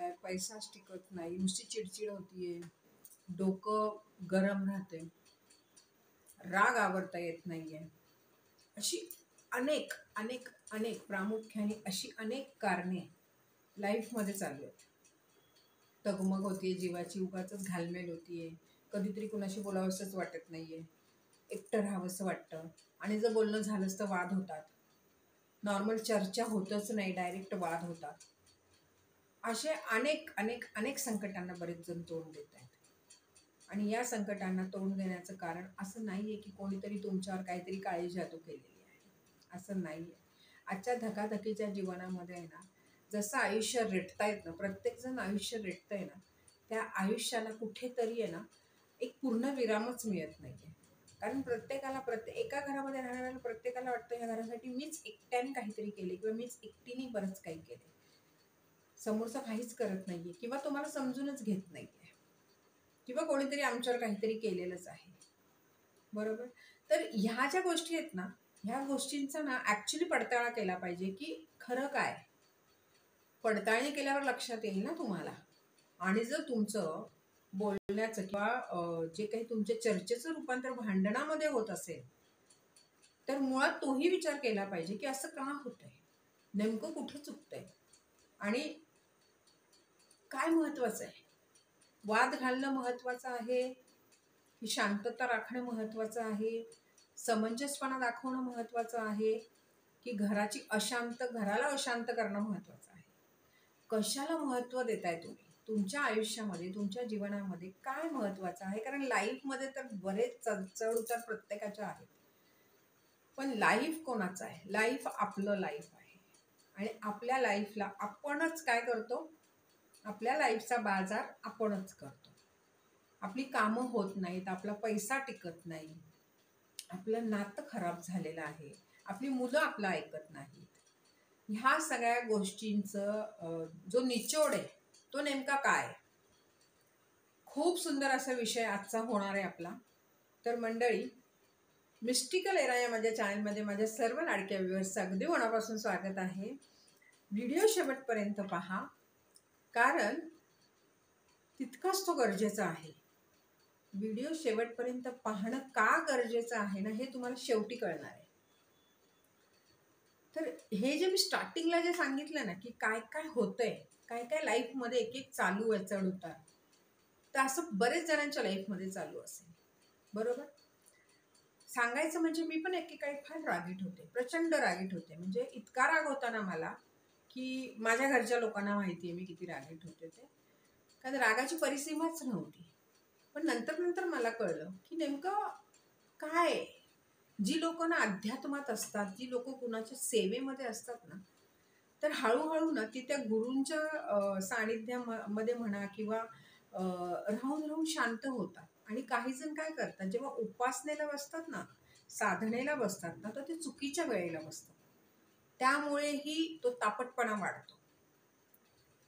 आहे, पैसाच टिकत नाही, नुसती चिडचिड होतीये, डोकं गरम राहते, राग आवरता येत नाहीये, अशी अनेक अनेक अनेक प्रामुख्याने अशी अनेक कारणे लाईफमध्ये चालू आहेत. तगमग होतीये जीवाची, उगाचच घालमेल होतीये, कधीतरी कुणाशी बोलावंसंच वाटत नाहीये, एकटं राहावंसं वाटतं, आणि जर बोलणं झालंच तर वाद होतात, नॉर्मल चर्चा होतच नाही, डायरेक्ट वाद होतात. असे अनेक अनेक अनेक संकटांना बरेच जण तोंड देत आहेत. आणि या संकटांना तोंड देण्याचं कारण असं नाहीये की कोणीतरी तुमच्यावर काहीतरी काळी जादू केलेली आहे, असं नाहीये. आजच्या धकाधकीच्या जीवनामध्ये आहे ना, जसं आयुष्य रेटतायत ना, प्रत्येकजण आयुष्य रेटतंय ना, त्या आयुष्याला कुठेतरी आहे ना एक पूर्ण विरामच मिळत नाहीये. कारण प्रत्येकाला एका घरामध्ये राहणाऱ्याला प्रत्येकाला वाटतं ह्या घरासाठी मीच एकट्याने काहीतरी केले किंवा मीच एकटीने बरंच काही केले, समोरचा काहीच करत नाहीये किंवा तुम्हाला समजूनच घेत नाहीये, किंवा कोणीतरी आमच्यावर काहीतरी केलेलंच आहे, बरोबर. तर ह्या ज्या गोष्टी आहेत ना, ह्या गोष्टींचा ना ऍक्च्युली पडताळा केला पाहिजे की खरं काय. पडताळणी केल्यावर लक्षात येईल ना तुम्हाला. आणि जर तुमचं बोलण्याचं किंवा जे काही तुमच्या चर्चेचं रूपांतर भांडणामध्ये होत असेल, तर मुळात तोही विचार केला पाहिजे की असं का होतंय, नेमकं कुठे चुकतंय आणि काय महत्वाचं आहे. वाद घालणं महत्वाचं आहे की शांतता राखणं महत्वाचं आहे, समंजसपणा दाखवणं महत्वाचं आहे की घराला अशांत करणं महत्वाचं आहे. कशाला महत्व देताय तुम्ही तुमच्या आयुष्यामध्ये, तुमच्या जीवनामध्ये काय महत्वाचं आहे. कारण लाईफमध्ये तर बरेच चढ उतार प्रत्येकाच्या आहेत, पण लाईफ कोणाचं आहे. लाईफ आपलं लाईफ आहे आणि आपल्या लाईफला आपणच काय करतो, आपल्या लाईफचा बाजार आपणच करतो. आपली कामं होत नाहीत, आपला पैसा टिकत नाही, आपलं नातं खराब झालेलं आहे, आपली मुलं आपलं ऐकत नाहीत. ह्या सगळ्या गोष्टींचं जो निचोड आहे तो नेमका काय. खूप सुंदर असा विषय आजचा होणार आहे आपला. तर मंडळी, मिस्टिकल एरा या माझ्या चॅनलमध्ये माझ्या सर्व लाडक्या व्ह्यूअर्सचं अगदी मनापासून स्वागत आहे. व्हिडिओ शेवटपर्यंत पहा, कारण तितकाच तो गरजेचा आहे. व्हिडिओ शेवटपर्यंत पाहणं का गरजेचं आहे ना, हे तुम्हाला शेवटी कळणार आहे. तर हे जे मी स्टार्टिंगला जे सांगितलं ना की काय काय होतंय, काय काय लाईफमध्ये एक एक चालू आहे चढ उतार, तर असं बरेच जणांच्या लाईफमध्ये चालू असेल, बरोबर. सांगायचं म्हणजे मी पण एकेकाळी फार रागीट होते, प्रचंड रागीट होते. म्हणजे इतका राग होता ना मला की माझ्या घरच्या लोकांना माहिती आहे मी किती रागीट होते ते, कारण रागाची परिसीमाच नव्हती. पण नंतर नंतर मला कळलं की नेमकं काय. जी लोक ना अध्यात्मात असतात, जी लोक कुणाच्या सेवेमध्ये असतात ना, तर हळूहळू ना ती त्या गुरूंच्या सानिध्यामध्ये म्हणा किंवा राहून राहून शांत होतात. आणि काही जण काय करतात, जेव्हा उपासनेला बसतात ना, साधनेला बसतात ना, तर ते चुकीच्या वेळेला बसतात, त्यामुळेही तो तापटपणा वाढतो.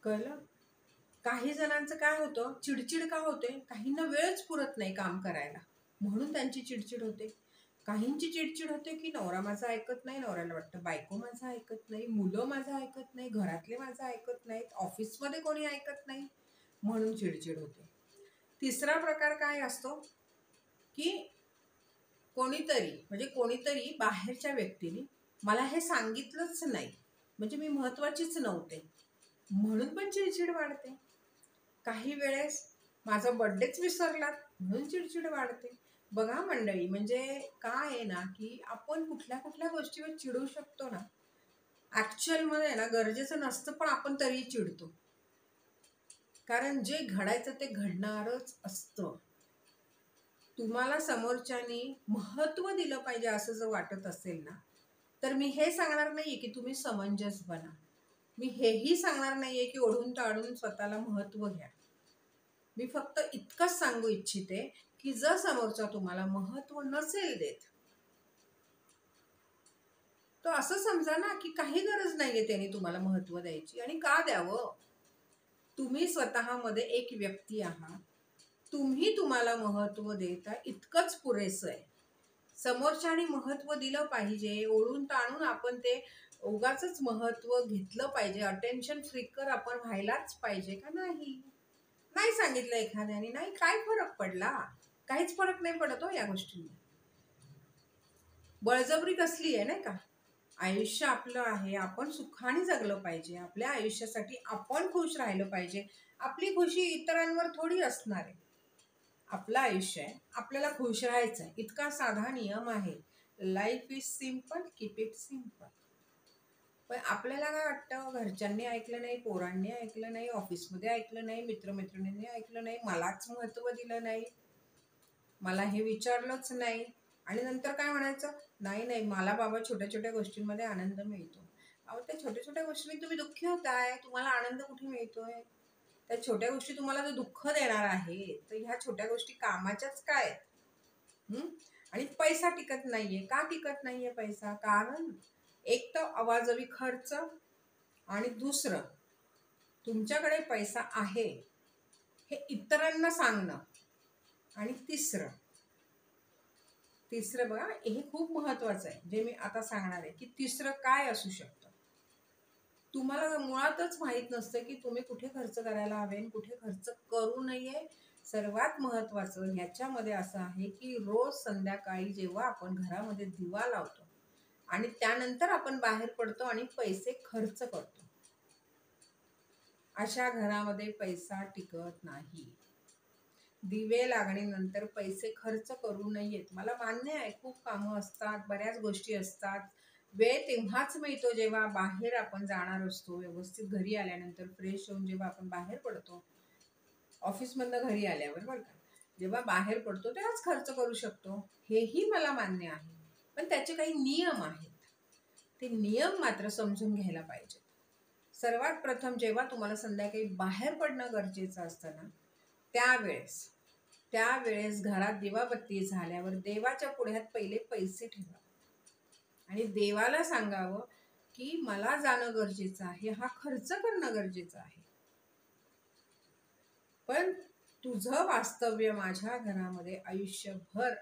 कळलं. काही जणांचं काय होतं, चिडचिड का होते, काहींना वेळच पुरत नाही काम करायला म्हणून त्यांची चिडचिड होते. काहींची चिडचिड होते की नवरा माझा ऐकत नाही, नवऱ्याला वाटतं बायको माझा ऐकत नाही, मुलं माझं ऐकत नाही, घरातले माझं ऐकत नाहीत, ऑफिसमध्ये कोणी ऐकत नाही म्हणून चिडचिड होते. तिसरा प्रकार काय असतो की कोणीतरी बाहेरच्या व्यक्तीने मला हे सांगितलंच नाही, म्हणजे मी महत्वाचीच नव्हते म्हणून पण चिडचिड वाढते. काही वेळेस माझा बर्थडेच विसरलात म्हणून चिडचिड वाढते. बघा मंडळी, म्हणजे काय आहे ना की आपण कुठल्या कुठल्या गोष्टीवर चिडू शकतो ना, ऍक्च्युअल मध्ये ना गरजेचं नसतं, पण आपण तरी चिडतो. कारण जे घडायचं ते घडणारच असतं. तुम्हाला समोरच्यानी महत्व दिलं पाहिजे असं जर वाटत असेल ना, तर मी हे सांगणार नाहीये की तुम्ही समंजस बना, मी हेही सांगणार नाहीये की ओढून ताडून स्वतःला महत्व घ्या. मी फक्त इतकंच सांगू इच्छिते की जर समोरचा तुम्हाला महत्व नसेल देत, तर असं समजा ना की काही गरज नाहीये त्याने तुम्हाला महत्व द्यायची. आणि का द्यावं. तुम्ही स्वतःमध्ये एक व्यक्ती आहात, तुम्ही तुम्हाला महत्व देता इतकंच पुरेसं आहे. समोरच्याने महत्व दिलं पाहिजे, ओढून ताणून आपण ते उगाचच महत्व घेतलं पाहिजे, अटेन्शन फ्रीकर आपण व्हायलाच पाहिजे का नाही? नाही सांगितलं एखाद्याने, नाही काय फरक पडला? काहीच फरक नाही पडत हो या गोष्टींनी. बळजबरी कसली आहे नाही का? आयुष्य आपलं आहे, आपण सुखाने जगलं पाहिजे. आपल्या आयुष्यासाठी आपण खुश राहिलं पाहिजे. आपली खुशी इतरांवर थोडी असणार आहे. आपलं आयुष्य आहे, आपल्याला खुश राहायचं आहे. इतका साधा नियम आहे. Life is simple, keep it simple. पण आपल्याला काय वाटतं, घरच्यांनी ऐकलं नाही, पोरांनी ऐकलं नाही, ऑफिसमध्ये ऐकलं नाही, मित्रमैत्रिणींनी ऐकलं नाही, मलाच महत्त्व दिलं नाही, मला हे विचारलंच नाही, आणि नंतर काय म्हणायचं, नाही नाही मला बाबा छोट्या छोट्या गोष्टींमध्ये आनंद मिळतो. अहो त्या छोट्या छोट्या गोष्टींनी तुम्ही दुःखी होताय, तुम्हाला आनंद कुठे मिळतोय? त्या छोट्या गोष्टी तुम्हाला जर दुःख देणार आहे तर ह्या छोट्या गोष्टी कामाच्याच काय? आणि पैसा टिकत नाहीये. का टिकत नाहीये पैसा? कारण एक तर अवाजवी खर्च, आणि दुसरं तुमच्याकडे पैसा आहे हे इतरांना सांगणं, आणि तिसरं बघा हे खूप महत्वाचं आहे जे मी आता सांगणार आहे, की तिसरं काय असू शकतं. तुम्हाला मुळातच माहित नसतं की तुम्ही कुठे खर्च करायला हवे आणि कुठे खर्च करू नये. सर्वात महत्वाचं ह्याच्यामध्ये असं आहे की रोज संध्याकाळी जेव्हा आपण घरामध्ये दिवा लावतो आणि त्यानंतर आपण बाहेर पडतो आणि पैसे खर्च करतो, अशा घरामध्ये पैसा टिकत नाही. दिवे लागणीनंतर पैसे खर्च करू नयेत. मला मान्य आहे खूप कामं असतात, बऱ्याच गोष्टी असतात. वेळ तेव्हाच मिळतो जेव्हा बाहेर आपण जाणार असतो. व्यवस्थित घरी आल्यानंतर फ्रेश होऊन जेव्हा आपण बाहेर पडतो, ऑफिसमधनं घरी आल्यावर बरं का, जेव्हा बाहेर पडतो तेव्हाच खर्च करू शकतो, हेही मला मान्य आहे. पण त्याचे काही नियम आहेत, ते नियम मात्र समजून घ्यायला पाहिजे. सर्वात प्रथम जेव्हा तुम्हाला संध्याकाळी बाहेर पडणं गरजेचं असतं ना, त्यावेळेस घरात दिवाबत्ती झाल्यावर देवाच्या पुढ्यात पहिले पैसे ठेवा आणि देवाला सांगावं की मला जाणं गरजेचं आहे, हा खर्च करणं गरजेचं आहे, पण तुझं वास्तव्य माझ्या घरामध्ये आयुष्यभर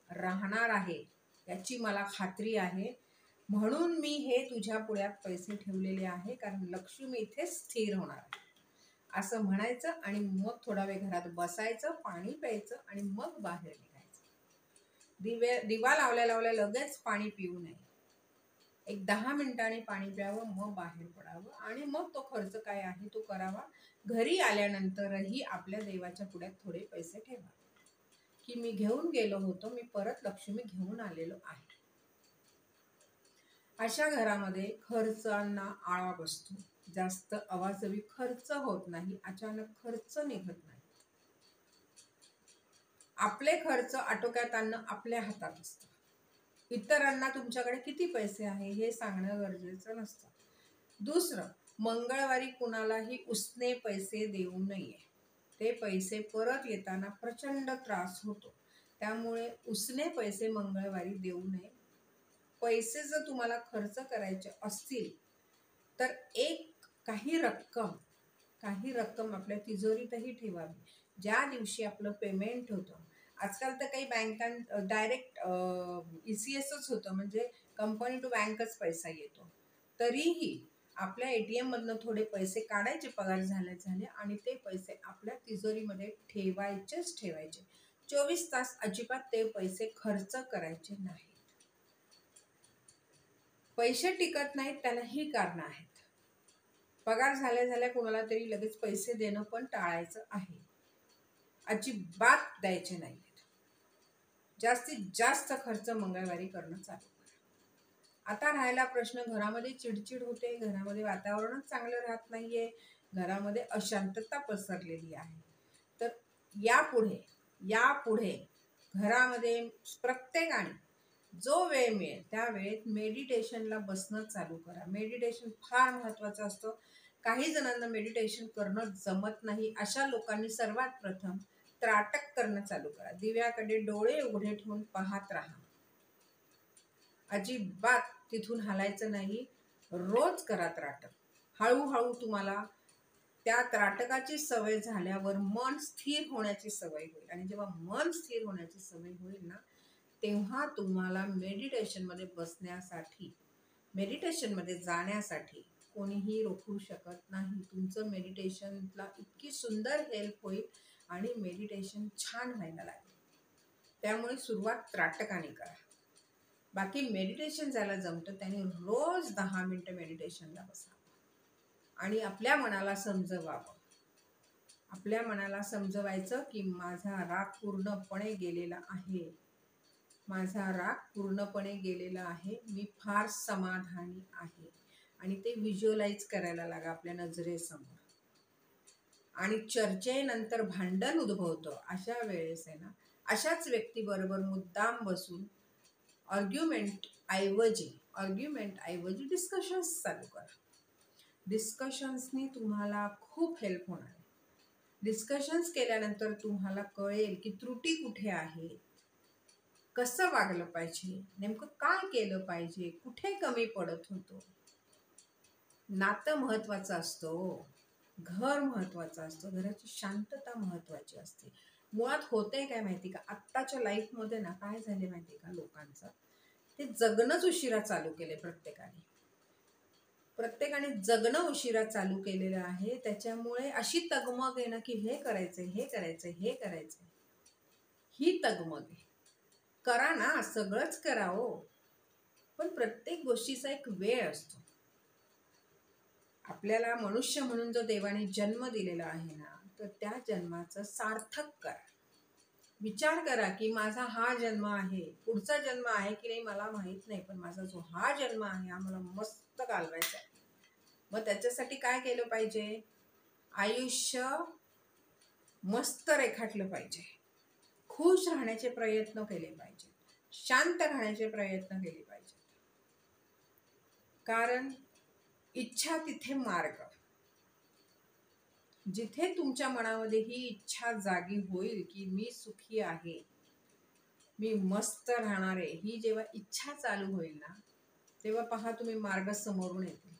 राहणार आहे याची मला खात्री आहे, म्हणून मी हे तुझ्या पुढ्यात पैसे ठेवलेले आहे, कारण लक्ष्मी इथे स्थिर होणार आहे, असं म्हणायचं. आणि मग थोडा वेळ घरात बसायचं, पाणी प्यायचं आणि मग बाहेर निघायचं. दिवा लावल्या लगेच पाणी पिऊ नये. एक 10 मिनिटांनी पाणी प्यावं, मग बाहेर पडावं आणि मग तो खर्च काय आहे तो करावा. घरी आल्यानंतरही आपल्या देवाच्या पुढ्यात थोडे पैसे ठेवा की मी घेऊन गेलो होतो, मी परत लक्ष्मी घेऊन आलेलो आहे. अशा घरामध्ये खर्चांना आळा बसतो. जास्त अवाजवी खर्च होत नाही, अचानक खर्च निघत नाही. आपले खर्च आटोक्यात आणणं आपल्या हातात असतं. इतरांना तुमच्याकडे किती पैसे आहे हे सांगणं गरजेचं नसतं. दुसरं, मंगळवारी कुणालाही उसने पैसे देऊ नये. ते पैसे परत येताना प्रचंड त्रास होतो. त्यामुळे उसने पैसे मंगळवारी देऊ नये. पैसे जर तुम्हाला खर्च करायचे असतील तर काही रक्कम आपल्या तिजोरीतही ठेवावी. ज्या दिवशी आपलं पेमेंट होतं, आजकाल तर काही बँकां डायरेक्ट ECSच होतं, म्हणजे कंपनी टू बँकच पैसा येतो, तरीही आपल्या ATM मधनं थोडे पैसे काढायचे पगार झाले आणि ते पैसे आपल्या तिजोरीमध्ये ठेवायचे. 24 तास अजिबात ते पैसे खर्च करायचे नाहीत. पैसे टिकत नाहीत त्यालाही कारण आहेत. पगार झाल्या कोणाला तरी लगेच पैसे देणं पण टाळायचं आहे. अजिबात द्यायचे नाहीत. जास्तीत जास्त खर्च मंगळवारी करणं चालू करा. आता राहिला प्रश्न, घरामध्ये चिडचिड होते, घरामध्ये वातावरणच चांगलं राहत नाहीये, घरामध्ये अशांतता पसरलेली आहे, तर यापुढे घरामध्ये प्रत्येकाने जो वेळ मिळेल त्या वेळेत मेडिटेशनला बसणं चालू करा. मेडिटेशन फार महत्वाचं असतं. काही जणांना मेडिटेशन करणं जमत नाही, अशा लोकांनी सर्वात प्रथम त्राटक करणं चालू करा. दिव्याकडे डोळे उघडे ठेवून पाहत राहा, अजिबात तिथून हालायचं नाही. रोज करा त्राटक. हळूहळू तुम्हाला त्या त्राटकाची सवय झाल्यावर मन स्थिर होण्याची सवय होईल, आणि जेव्हा मन स्थिर होण्याची सवय होईल ना, तेव्हा तुम्हाला मेडिटेशन मध्ये बसण्यासाठी मेडिटेशनमध्ये जाण्यासाठी कोणीही रोखू शकत नाही. तुमचं मेडिटेशनला इतकी सुंदर हेल्प होईल आणि मेडिटेशन छान व्हायला लागेल. त्यामुळे सुरुवात त्राटकाने करा. बाकी मेडिटेशन ज्याला जमतं त्याने रोज 10 मिनिटं मेडिटेशनला बसावं आणि आपल्या मनाला समजवावं. आपल्या मनाला समजवायचं की माझा राग पूर्णपणे गेलेला आहे, माझा राग पूर्णपणे गेलेला आहे, मी फार समाधानी आहे. आणि ते व्हिज्युअलाइज करायला लागा आपल्या नजरेसमोर. आणि चर्चेनंतर भांडण उद्भवतं अशा वेळेस आहे ना, अशाच व्यक्तीबरोबर मुद्दाम बसून आर्ग्युमेंट ऐवजी डिस्कशन्स चालू करा. डिस्कशन्सनी तुम्हाला खूप हेल्प होणार आहे. डिस्कशन्स केल्यानंतर तुम्हाला कळेल की त्रुटी कुठे आहे, कसं वागलं पाहिजे, नेमकं काय केलं पाहिजे, कुठे कमी पडत होतो. नातं महत्वाचं असतं, घर महत्वाचं असतं, घराची शांतता महत्वाची असते. मुळात होतंय काय माहिती का, आत्ताच्या लाईफमध्ये ना काय झाले माहिती का, लोकांचं ते जगणंच उशिरा चालू केले. प्रत्येकाने जगणं उशिरा चालू केलेलं आहे. त्याच्यामुळे अशी तगमग आहे ना की हे करायचंय, हे करायचंय, हे करायचंय, ही तगमग आहे. करा ना, सगळंच करा हो, पण प्रत्येक गोष्टीचा एक वेळ असतो. आपल्याला मनुष्य म्हणून जो देवाने जन्म दिलेला आहे ना, तर त्या जन्माचं सार्थक करा. विचार करा की माझा हा जन्म आहे, पुढचा जन्म आहे की नाही मला माहित नाही, पण माझा जो हा जन्म आहे हा मला मस्त घालवायचा आहे. मग त्याच्यासाठी काय केलं पाहिजे, आयुष्य मस्त रेखाटलं पाहिजे, खुश राहण्याचे प्रयत्न केले पाहिजे, शांत राहण्याचे प्रयत्न केले पाहिजे. कारण इच्छा तिथे मार्ग. जिथे तुमच्या मनामध्ये ही इच्छा जागी होईल की मी सुखी आहे, मी मस्त राहणार आहे, ही जेव्हा इच्छा चालू होईल ना, तेव्हा पहा तुम्ही मार्ग समोरून येते.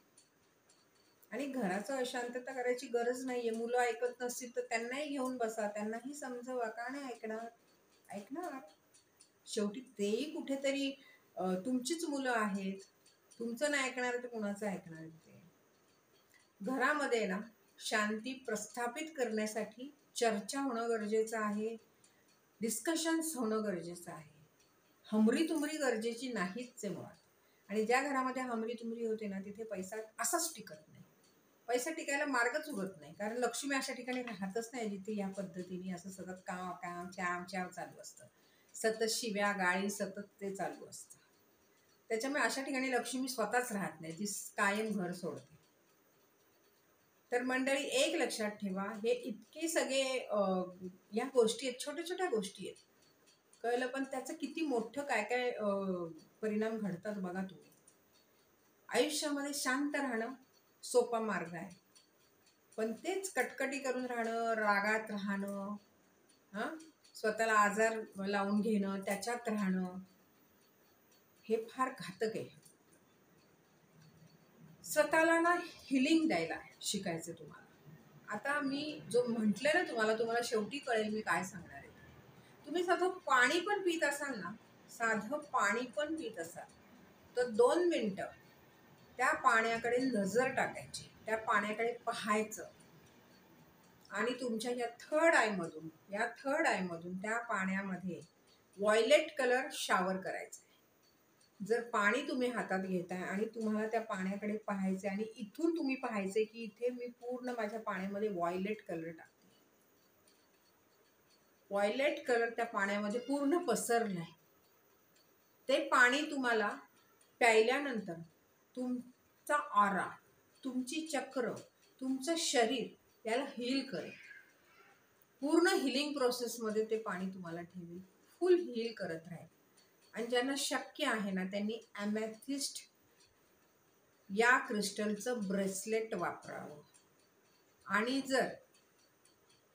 आणि घराचं अशांतता करायची गरज नाहीये. मुलं ऐकत नसतील तर त्यांनाही घेऊन बसा, त्यांनाही समजवा. का नाही ऐकणार. शेवटी तेही कुठेतरी तुमचीच मुलं आहेत. तुमचं नाही ऐकणार तर कुणाचं ऐकणार ते. घरामध्ये ना शांती प्रस्थापित करण्यासाठी चर्चा होणं गरजेचं आहे, डिस्कशन्स होणं गरजेचं आहे. हमरी तुमरी गरजेची नाहीच आहे मुळात. आणि ज्या घरामध्ये हमरी तुमरी होते ना, तिथे पैसा असाच टिकत नाही. पैसा टिकायला मार्गच उरत नाही. कारण लक्ष्मी अशा ठिकाणी राहतच नाही जिथे या पद्धतीने असं सतत काम चाव चालू असतं, सतत शिव्या गाळी सतत ते चालू असतं. त्याच्यामुळे अशा ठिकाणी लक्ष्मी स्वतःच राहत नाही, ती कायम घर सोडते. तर मंडळी एक लक्षात ठेवा, हे इतके सगळे या गोष्टी आहेत, छोट्या छोट्या गोष्टी आहेत, कळलं, पण त्याचं किती मोठं काय काय परिणाम घडतात बघा तुम्ही. आयुष्यामध्ये शांत राहणं सोपा मार्ग आहे, पण तेच कटकटी करून राहणं, रागात राहणं, स्वतःला आजार लावून घेणं, त्याच्यात राहणं, हे फार घातक आहे. स्वतःला ना हिलिंग द्यायला शिकायचं तुम्हाला. आता मी जो म्हटलं ना तुम्हाला शेवटी कळेल मी काय सांगणार आहे. तुम्ही साधं पाणी पण पित असाल ना, तर 2 मिनिटं त्या पाण्याकडे नजर टाकायची, त्या पाण्याकडे पाहायचं आणि तुमच्या या थर्ड आयमधून त्या पाण्यामध्ये व्हायलेट कलर शावर करायचा. जर पाणी तुम्ही हातात घेताय आणि तुम्हाला त्या पाण्याकडे पाहायचे आणि इथून तुम्ही पाहायचे की इथे मी पूर्ण माझ्या पाण्यामध्ये व्हायलेट कलर टाकते, व्हायलेट कलर त्या पाण्यामध्ये पूर्ण पसरलाय. ते पाणी तुम्हाला प्यायल्यानंतर तुमचा ऑरा, तुमची चक्र, तुमचं शरीर याला हील करेल. पूर्ण हिलिंग प्रोसेसमध्ये ते पाणी तुम्हाला ठेवेल, फुल हील करत राहील. आणि ज्यांना शक्य आहे ना त्यांनी ॲमेथिस्ट या क्रिस्टलचं ब्रेसलेट वापरावं. आणि जर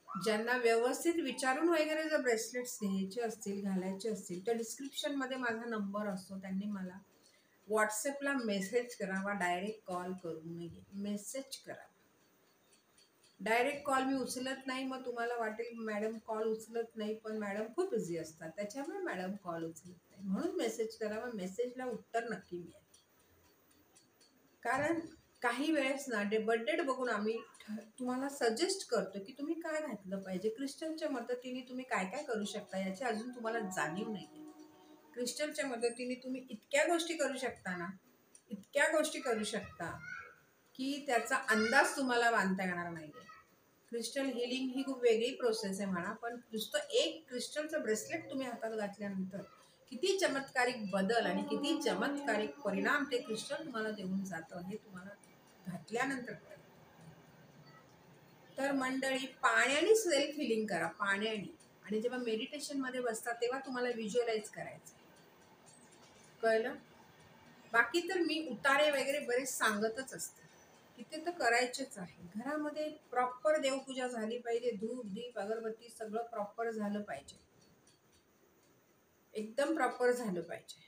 ज्यांना व्यवस्थित विचारून वगैरे जर ब्रेसलेट्स घ्यायचे असतील, घालायचे असतील, तर डिस्क्रिप्शनमध्ये माझा नंबर असतो, त्यांनी मला व्हॉट्सॲपला मेसेज करावा, डायरेक्ट कॉल करू नये, मेसेज करावा. डायरेक्ट कॉल मी उचलत नाही. मग तुम्हाला वाटेल मॅडम कॉल उचलत नाही, पण मॅडम खूप बिझी असतात, त्याच्यामुळे मॅडम कॉल उचलत नाही. म्हणून मेसेज करावा, मेसेजला उत्तर नक्की मिळेल. कारण काही वेळेस ना बर्थडे बघून आम्ही तुम्हाला सजेस्ट करतो की तुम्ही काय घातलं पाहिजे. क्रिस्टलच्या मदतीने तुम्ही काय काय करू शकता याची अजून तुम्हाला जाणीव नाही. क्रिस्टलच्या मदतीने तुम्ही इतक्या गोष्टी करू शकता ना, इतक्या गोष्टी करू शकता की त्याचा अंदाज तुम्हाला बांधता येणार नाहीये. क्रिस्टल हिलिंग ही खूप वेगळी प्रोसेस आहे म्हणा, पण नुसतं एक क्रिस्टलचं ब्रेसलेट तुम्ही हातात घातल्यानंतर किती चमत्कारिक बदल आणि किती चमत्कारिक परिणाम ते क्रिस्टल तुम्हाला देऊन जातं हे तुम्हाला घातल्यानंतर कळेल. तर मंडळी, पाण्याने सेल्फ हिलिंग करा, पाण्याने. आणि जेव्हा मेडिटेशन मध्ये बसता तेव्हा तुम्हाला व्हिज्युअलाइज करायचं. कळलं? बाकी तर मी उतारे वगैरे बरेच सांगतच असते की ते तर करायचेच आहे. घरामध्ये प्रॉपर देवपूजा झाली पाहिजे, धूप दीप अगरबत्ती सगळं प्रॉपर झालं पाहिजे, एकदम प्रॉपर झालं पाहिजे.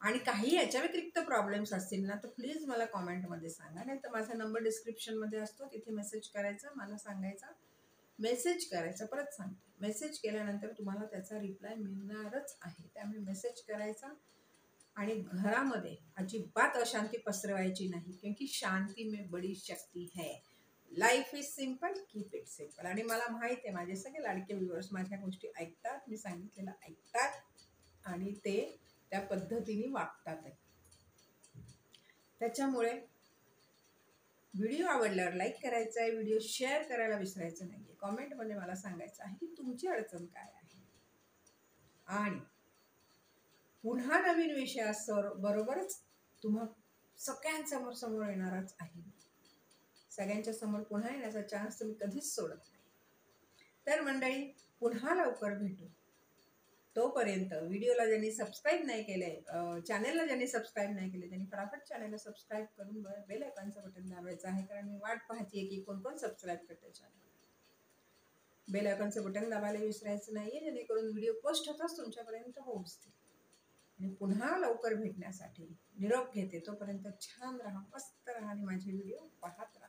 आणि काही याच्या व्यतिरिक्त प्रॉब्लेम्स असतील ना तर प्लीज मला कॉमेंटमध्ये सांगा, नाही तर माझा नंबर डिस्क्रिप्शनमध्ये असतो, तिथे मेसेज करायचा, मला सांगायचा, मेसेज करायचा. परत सांगते, मेसेज केल्यानंतर तुम्हाला त्याचा रिप्लाय मिळणारच आहे. त्यामुळे मेसेज करायचा. आणि घरामध्ये अजिबात अशांती पसरवायची नाही, क्योंकि शांती में बड़ी शक्ती है. Life is simple, keep it simple. आणि मला माहित आहे माझे सगळे लाडके व्ह्यूअर्स माझ्या गोष्टी ऐकतात, मी सांगितलेलं ऐकतात आणि ते त्या पद्धतीने वागतात. त्याच्यामुळे व्हिडिओ आवडल्यावर लाईक करायचा आहे, व्हिडिओ शेअर करायला विसरायचं नाही आहे, कॉमेंटमध्ये मला सांगायचं आहे की तुमची अडचण काय आहे. आणि पुन्हा नवीन विषयाबरोबरच तुम्हा सगळ्यांसमोर समोर येणारच आहे. सगळ्यांच्या समोर पुन्हा येण्याचा चान्स तुम्ही कधीच सोडत नाही. तर मंडळी, पुन्हा लवकर भेटू. तोपर्यंत व्हिडिओला ज्यांनी सबस्क्राईब नाही केलंय, चॅनलला ज्यांनी सबस्क्राईब नाही केले त्यांनी फटाफट चॅनलला सबस्क्राईब करून बेल आयकॉनचं बटन दाबायचं आहे, कारण मी वाट पाहते की कोण कोण सबस्क्राईब करते चॅनल. बेल आयकॉनचं बटन दाबायला विसरायचं नाहीये, जेणेकरून व्हिडिओ पोस्ट होताच तुमच्यापर्यंत पोहोचतील. आणि पुन्हा लवकर भेटण्यासाठी निरोप घेते. तोपर्यंत छान राहा, मस्त राहा आणि माझे व्हिडिओ पाहत राहा.